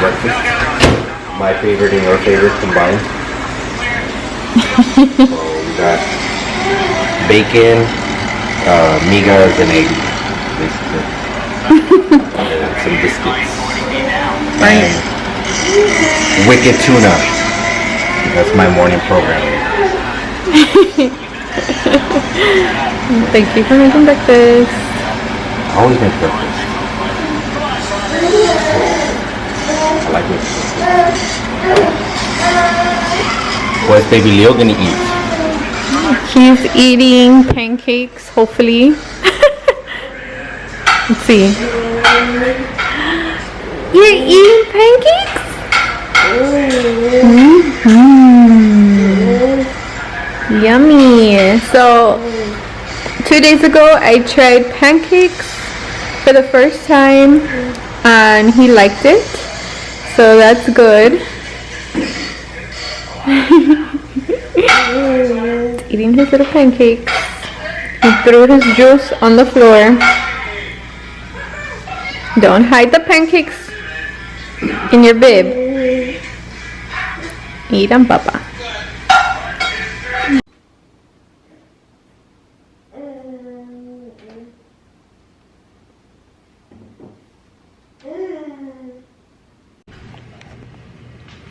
breakfast. My favorite and your favorite combined. So we got bacon, migas, and egg, basically. And some biscuits. And wicked tuna. That's my morning program. Thank you for making breakfast. I always make breakfast. I like it. What's baby Leo gonna eat? He's eating pancakes, hopefully. Let's see. You're eating pancakes? Yummy. So 2 days ago I tried pancakes for the first time and he liked it, so that's good. He's eating his little pancakes. He threw his juice on the floor. Don't hide the pancakes in your bib. Eat them, Papa.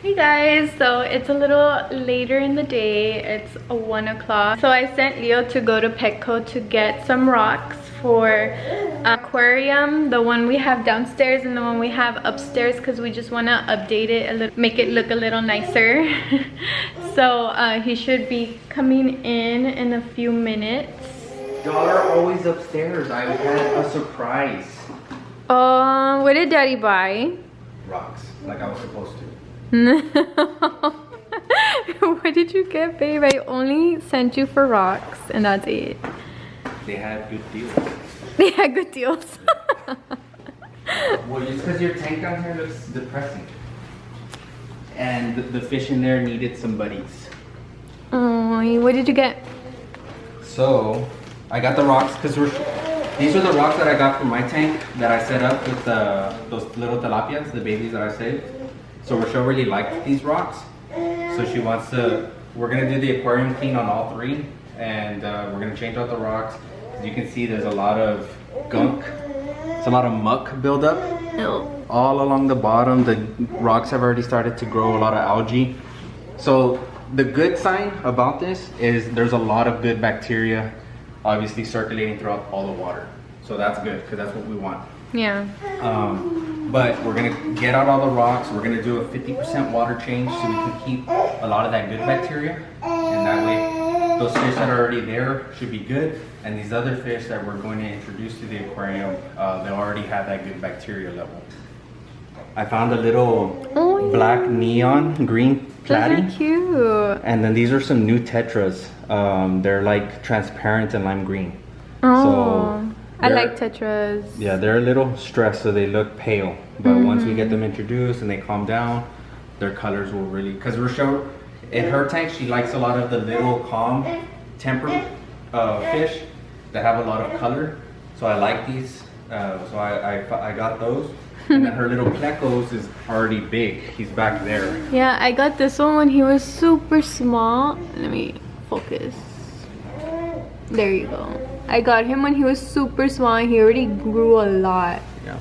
Hey guys, so it's a little later in the day. It's 1 o'clock. So I sent Leo to go to Petco to get some rocks for aquarium, the one we have downstairs and the one we have upstairs, because we just want to update it a little, make it look a little nicer. So he should be coming in a few minutes. Y'all are always upstairs. I had a surprise. What did Daddy buy? Rocks, like I was supposed to. What did you get, babe? I only sent you for rocks and that's it. They had good deals. They had good deals. Well, just because your tank down here looks depressing. And the fish in there needed some buddies. Oh, what did you get? So, I got the rocks because these are the rocks that I got from my tank that I set up with those little tilapias, the babies that I saved. So Rochelle really liked these rocks. So she wants to, we're gonna do the aquarium clean on all three, and we're gonna change out the rocks. As you can see, there's a lot of gunk. It's a lot of muck buildup. No. All along the bottom. The rocks have already started to grow a lot of algae. So the good sign about this is there's a lot of good bacteria obviously circulating throughout all the water. So that's good, because that's what we want. Yeah. But we're gonna get out all the rocks. We're gonna do a 50% water change so we can keep a lot of that good bacteria. And that way, those fish that are already there should be good. And these other fish that we're going to introduce to the aquarium, they'll already have that good bacteria level. I found a little black neon green platy. Those are cute. And then these are some new tetras. They're like transparent and lime green. Oh, So I like tetras. yeah, they're a little stressed, so they look pale. But once we get them introduced and they calm down, their colors will really... Because Rochelle, in her tank, she likes a lot of the little calm, tempered fish that have a lot of color. So I like these. So I got those. And then her little plecos is already big. He's back there. Yeah, I got this one when he was super small. Let me focus. There you go. I got him when he was super small and he already grew a lot. Yeah.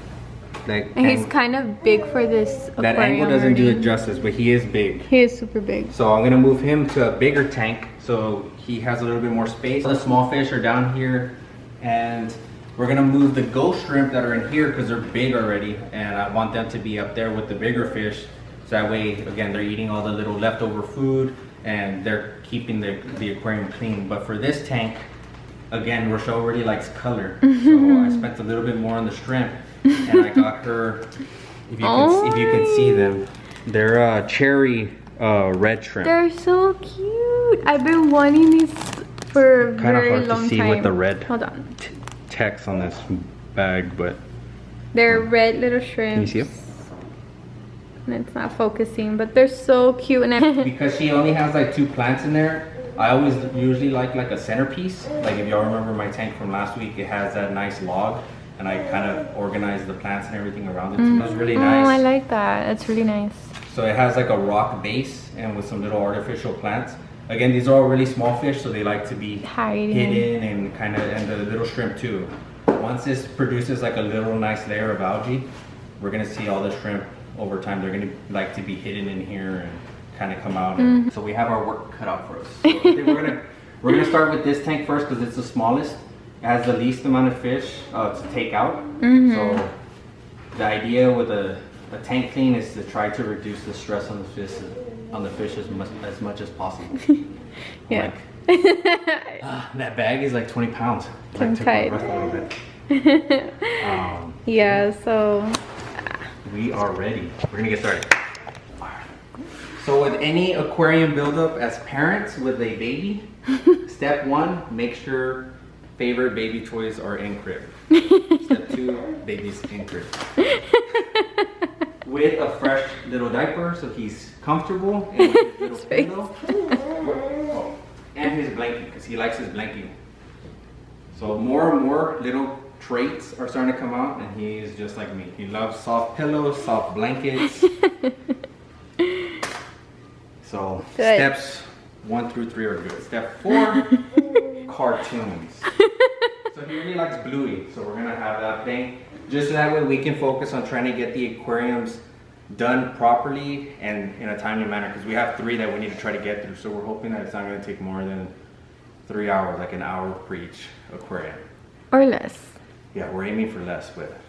And he's kind of big for this aquarium. That angle doesn't do already. it justice, but he is big. He is super big. So I'm gonna move him to a bigger tank so he has a little bit more space. The small fish are down here, and we're gonna move the ghost shrimp that are in here because they're big already, and I want them to be up there with the bigger fish. So that way, again, they're eating all the little leftover food and they're keeping the aquarium clean. But for this tank, again, Rochelle really likes color, so I spent a little bit more on the shrimp, and I got her. If you can see them, they're cherry red shrimp. They're so cute. I've been wanting these for a very long time. Kind of hard to see with the red Hold on. text on this bag, but They're red little shrimps. can you see them? And it's not focusing, but they're so cute. And Because she only has like 2 plants in there, I usually like a centerpiece. Like if y'all remember my tank from last week, it has that nice log. and I kind of organized the plants and everything around it. So it was really nice. Oh, I like that. It's really nice. So it has like a rock base and with some little artificial plants. Again, these are all really small fish, so they like to be hidden and kind of, and the little shrimp too. Once this produces like a little nice layer of algae, we're gonna see all the shrimp over time. They're gonna like to be hidden in here and kind of come out. And so we have our work cut out for us. So I think we're gonna start with this tank first because it's the smallest. It has the least amount of fish to take out. So the idea with a tank clean is to try to reduce the stress on the fish as much as possible. Yeah. That bag is like 20 pounds. I'm tight. A little bit. Yeah, so We are ready. We're gonna get started. So with any aquarium buildup as parents with a baby, step 1, make sure favorite baby toys are in crib. Step 2, baby's in crib. With a fresh little diaper so he's comfortable, and with his little pillow, and his blanket because he likes his blanket. So more and more little traits are starting to come out, and he is just like me. He loves soft pillows, soft blankets. So good. Steps 1 through 3 are good. Step 4, cartoons. So he really likes Bluey, so we're gonna have that thing. Just so that way we can focus on trying to get the aquariums done properly and in a timely manner, because we have 3 that we need to try to get through. So we're hoping that it's not gonna take more than 3 hours, like an hour for each aquarium. or less. Yeah, we're aiming for less, but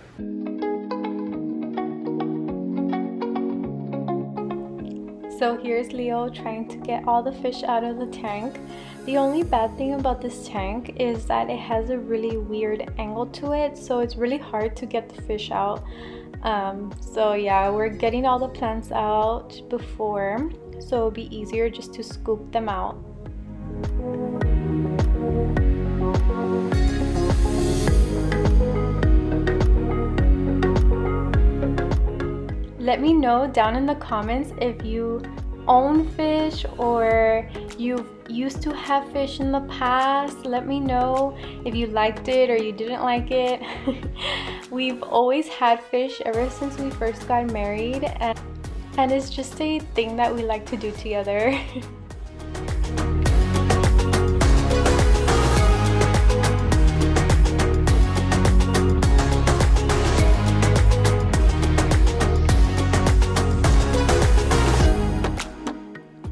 So here's Leo trying to get all the fish out of the tank. The only bad thing about this tank is that it has a really weird angle to it, so it's really hard to get the fish out. So yeah, we're getting all the plants out before, so it'll be easier just to scoop them out. Let me know down in the comments if you own fish or you used to have fish in the past. Let me know if you liked it or you didn't like it. We've always had fish ever since we first got married, and it's just a thing that we like to do together.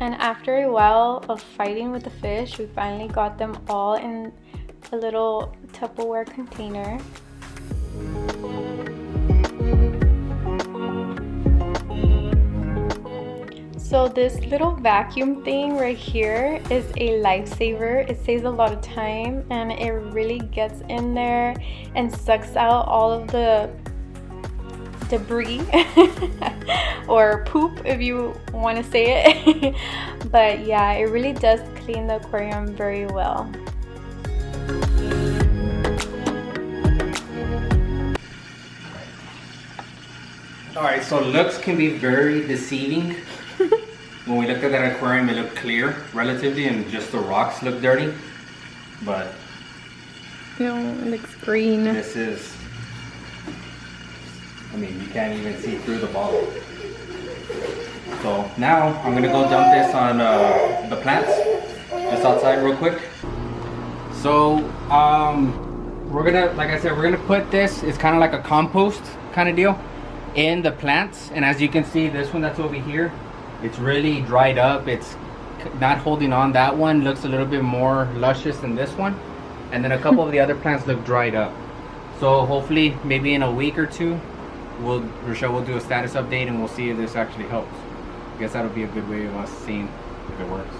And after a while of fighting with the fish, we finally got them all in a little Tupperware container. So this little vacuum thing right here is a lifesaver. It saves a lot of time and it really gets in there and sucks out all of the debris or poop if you want to say it. But yeah, it really does clean the aquarium very well. alright, so looks can be very deceiving. When we looked at that aquarium, it looked clear relatively, and just the rocks look dirty. But No, it looks green. this is, I mean, you can't even see through the bottle. So now I'm gonna go dump this on the plants just outside real quick. So we're gonna, like I said, we're gonna put this, it's kind of like a compost kind of deal, in the plants. And as you can see, this one that's over here, it's really dried up. It's not holding on. That one looks a little bit more luscious than this one, and then a couple of the other plants look dried up. So hopefully maybe in a week or 2 Rochelle will do a status update and we'll see if this actually helps. I guess that'll be a good way of us seeing if it works.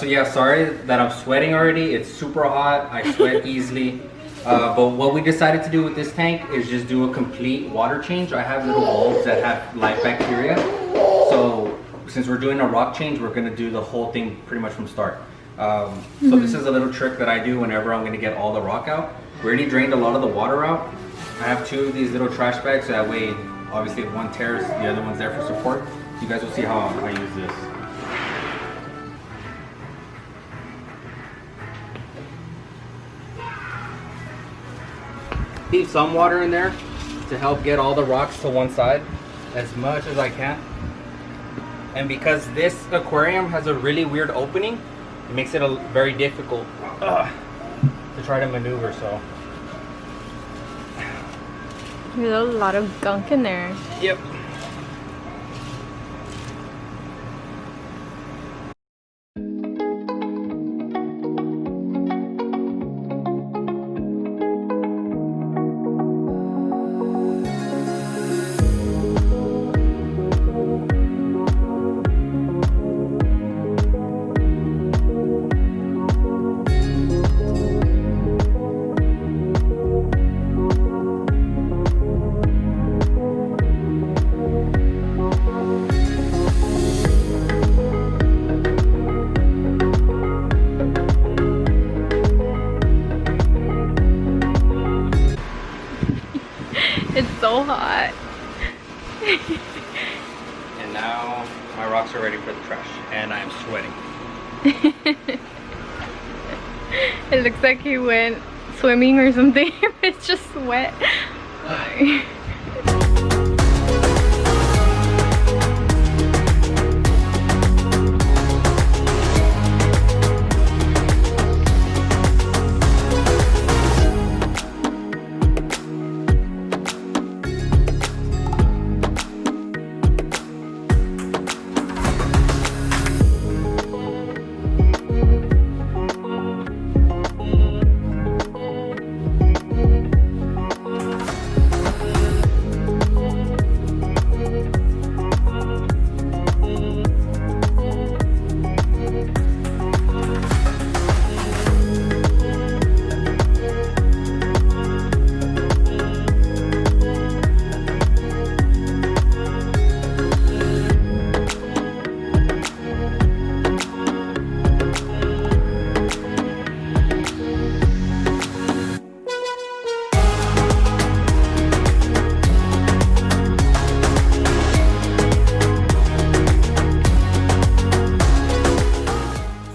So yeah, sorry that I'm sweating already. It's super hot. I sweat easily. But what we decided to do with this tank is just do a complete water change. I have little bulbs that have live bacteria. So since we're doing a rock change, we're gonna do the whole thing pretty much from start. So this is a little trick that I do whenever I'm gonna get all the rock out. We already drained a lot of the water out. I have 2 of these little trash bags, so that way, obviously if one tears, the other one's there for support. You guys will see how I use this. Leave some water in there to help get all the rocks to one side as much as I can. And because this aquarium has a really weird opening, it makes it very difficult to try to maneuver. So there's a lot of gunk in there. yep. It's so hot. And now my rocks are ready for the trash, and I'm sweating. It looks like he went swimming or something. It's just sweat.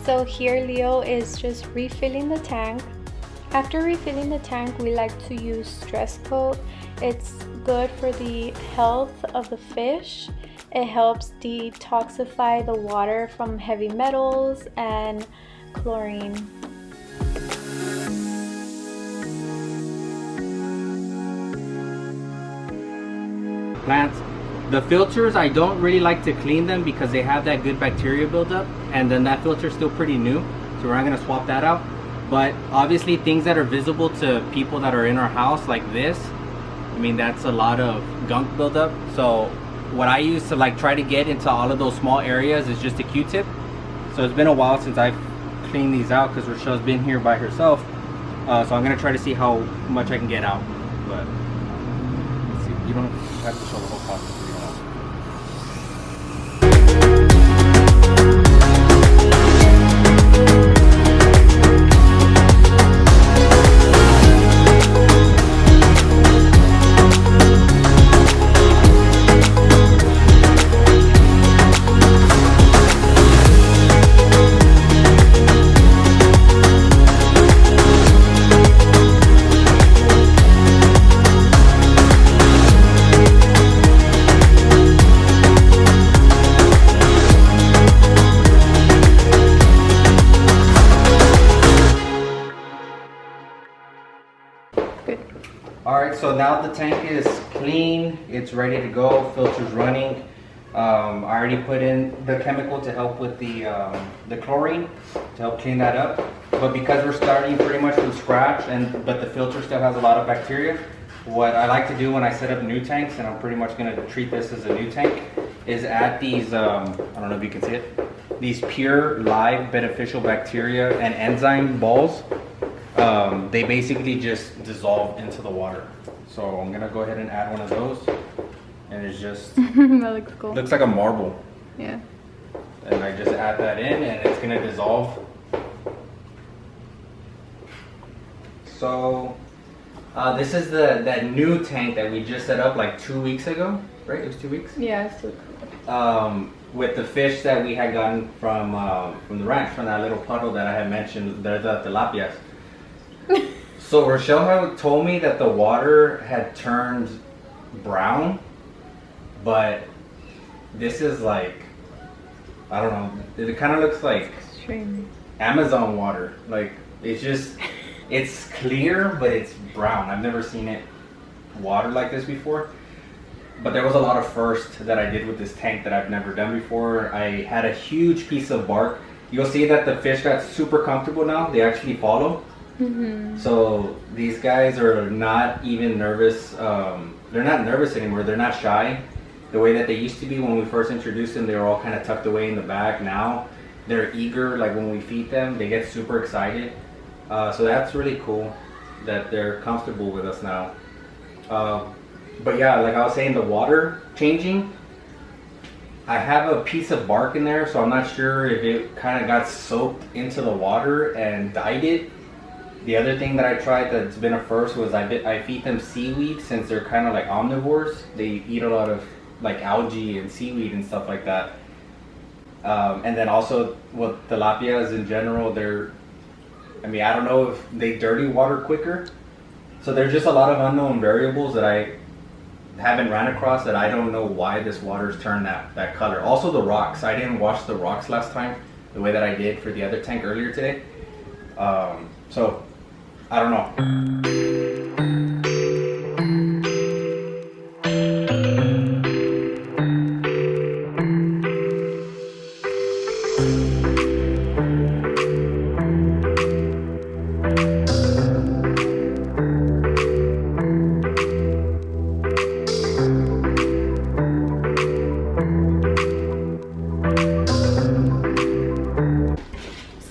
So here Leo is just refilling the tank. After refilling the tank, we like to use stress coat. It's good for the health of the fish. It helps detoxify the water from heavy metals and chlorine. Plants. The filters, I don't really like to clean them because they have that good bacteria buildup, and then that filter is still pretty new, so we're not going to swap that out. But obviously things that are visible to people that are in our house, like this, I mean, that's a lot of gunk buildup. So what I use to like try to get into all of those small areas is just a Q-tip. So it's been a while since I've cleaned these out because Rochelle's been here by herself. So I'm going to try to see how much I can get out. But let's see. You don't have to show the whole process. Alright, so now the tank is clean, it's ready to go, filter's running. I already put in the chemical to help with the chlorine, to help clean that up. But because we're starting pretty much from scratch, but the filter still has a lot of bacteria, what I like to do when I set up new tanks, and I'm pretty much going to treat this as a new tank, is add these, I don't know if you can see it, these pure live beneficial bacteria and enzyme balls. They basically just dissolve into the water. So I'm gonna go ahead and add one of those, and it's just That looks cool. looks like a marble. Yeah. And I just add that in, and it's gonna dissolve. So this is that new tank that we just set up like 2 weeks ago, right? It was 2 weeks. Yeah, it's so cool. With the fish that we had gotten from the ranch, from that little puddle that I had mentioned, they're the tilapias. So Rochelle had told me that the water had turned brown, but this is like, I don't know, it kind of looks like Extreme. Amazon water. Like, it's just, it's clear, but it's brown. I've never seen it water like this before. But there was a lot of firsts that I did with this tank that I've never done before. I had a huge piece of bark. You'll see that the fish got super comfortable now. They actually follow. Mm-hmm. So these guys are not even nervous. They're not nervous anymore. They're not shy. The way that they used to be when we first introduced them, they were all kind of tucked away in the back. Now they're eager. Like when we feed them, they get super excited. So that's really cool that they're comfortable with us now. But yeah, like I was saying, the water changing, I have a piece of bark in there, so I'm not sure if it kind of got soaked into the water and dyed it. The other thing that I tried that's been a first was I feed them seaweed, since they're kind of like omnivores. They eat a lot of like algae and seaweed and stuff like that. And then also with tilapias in general, I don't know if they dirty water quicker. So there's just a lot of unknown variables that I haven't ran across, that I don't know why this water's turned that color. Also the rocks. I didn't wash the rocks last time the way that I did for the other tank earlier today. So I don't know.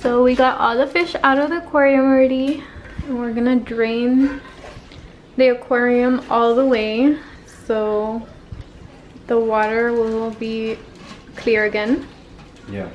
So we got all the fish out of the aquarium already, and we're gonna drain the aquarium all the way so the water will be clear again. Yeah.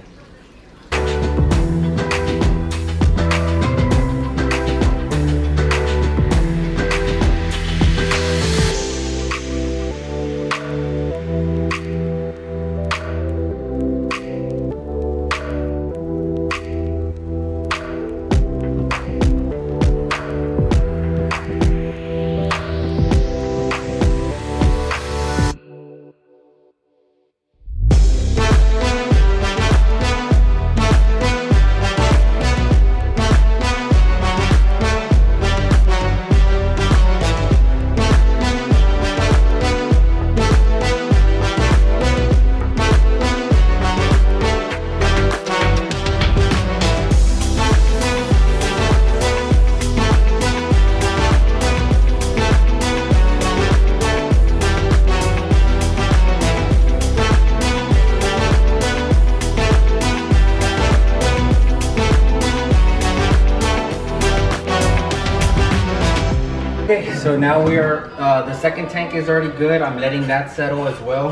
Okay, so now we are, the second tank is already good. I'm letting that settle as well.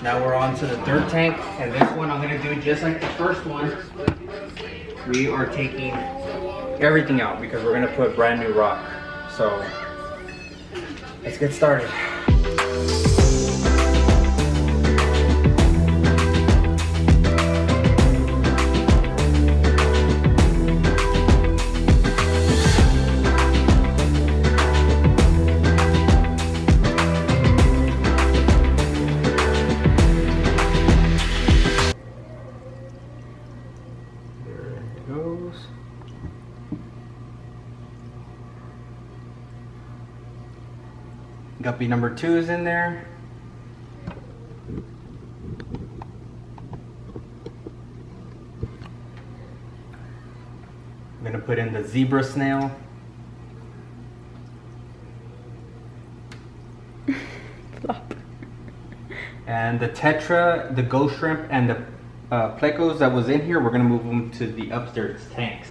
Now we're on to the third tank, and this one I'm gonna do just like the first one. We are taking everything out because we're gonna put brand new rock. So let's get started. Guppy number 2 is in there. I'm gonna put in the zebra snail. Flop. And the tetra, the ghost shrimp, and the plecos that was in here, we're gonna move them to the upstairs tanks.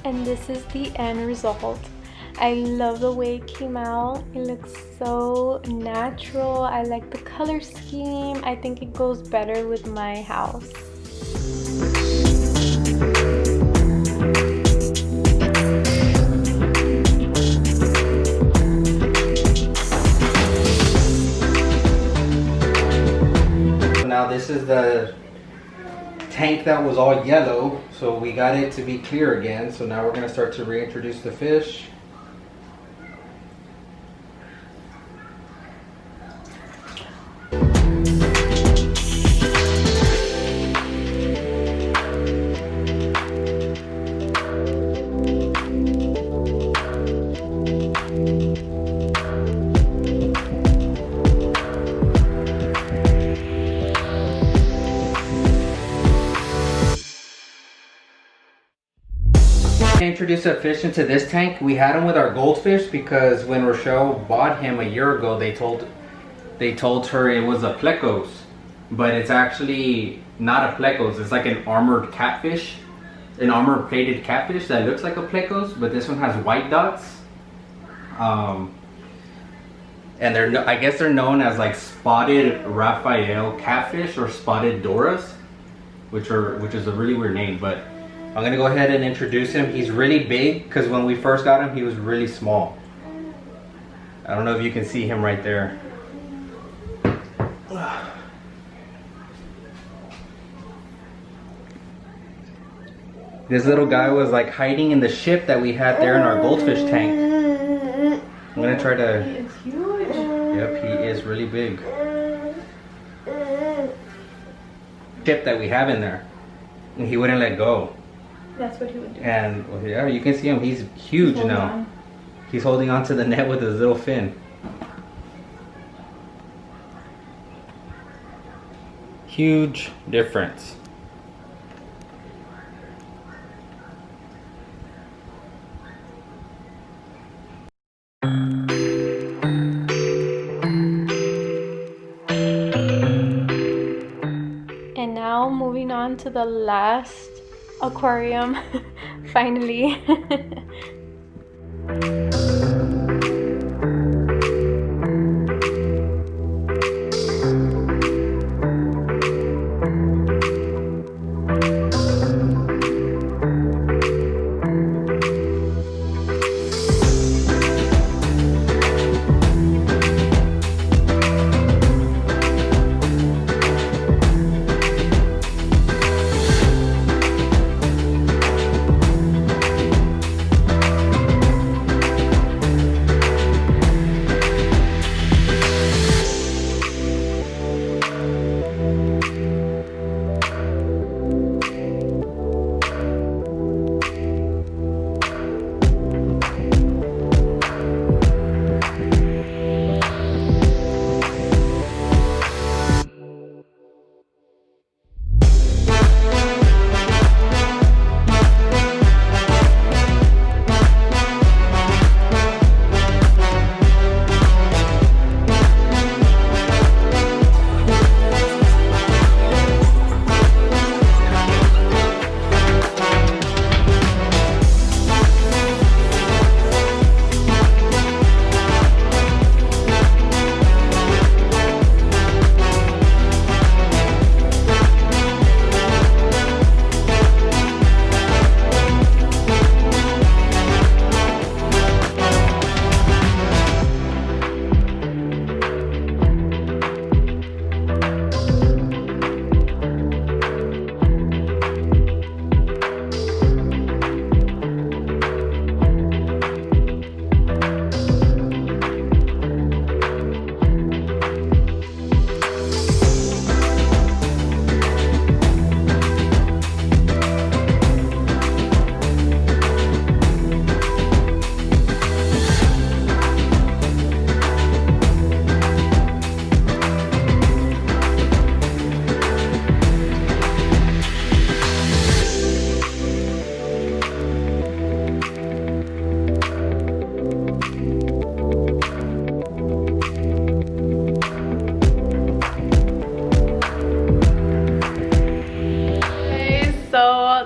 And this is the end result. I love the way it came out. It looks so natural. I like the color scheme. I think it goes better with my house. Now this is the tank that was all yellow, so we got it to be clear again. So now we're going to start to reintroduce the fish. Introduce a fish into this tank. We had him with our goldfish because when Rochelle bought him a year ago, they told her it was a plecos, but it's actually not a plecos. It's like an armored catfish, an armor plated catfish that looks like a plecos, but this one has white dots. And I guess they're known as like spotted Raphael catfish or spotted Doras, which is a really weird name, but I'm gonna go ahead and introduce him. He's really big because when we first got him, he was really small. I don't know if you can see him right there. This little guy was like hiding in the ship that we had there in our goldfish tank. I'm gonna try to... He is huge. Yep, he is really big. Ship that we have in there. And he wouldn't let go. That's what he would do. And well, yeah, you can see him. He's huge now. He's holding onto the net with his little fin. Huge difference. And now moving on to the last aquarium, finally.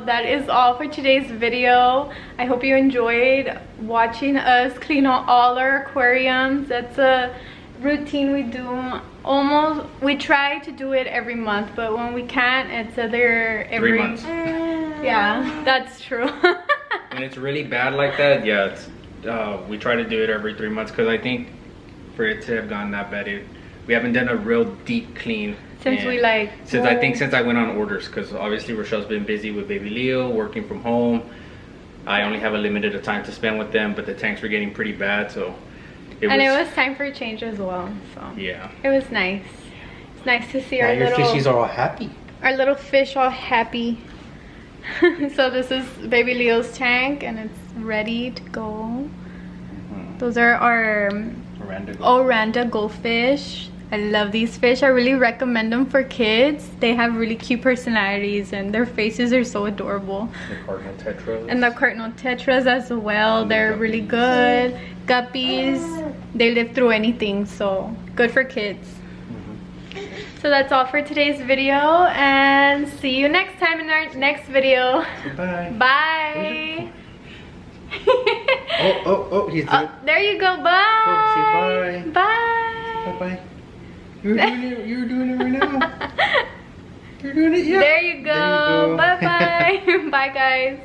that is all for today's video. I hope you enjoyed watching us clean out all our aquariums. That's a routine we do almost. We try to do it every month, but when we can't, it's either every 3 months. Yeah, that's true. When it's really bad like that, yeah, it's, we try to do it every 3 months, because I think for it to have gone that bad, we haven't done a real deep clean since since I went on orders, because obviously Rochelle's been busy with baby Leo, working from home. I only have a limited time to spend with them, but the tanks were getting pretty bad, so it was time for a change as well. So yeah, it was nice. It's nice to see your fishies are all happy. Our little fish all happy. So this is baby Leo's tank, and it's ready to go. Those are our Oranda goldfish. I love these fish. I really recommend them for kids. They have really cute personalities and their faces are so adorable. The cardinal tetras. And the cardinal tetras as well. And they're really good. Guppies. They live through anything, so good for kids. So that's all for today's video, and see you next time in our next video. Bye. Bye. Oh, he's doing it. There you go. Bye. Oh, say bye. Bye. Bye. You're doing it right now. You're doing it, yeah. There you go. Bye bye. Bye guys.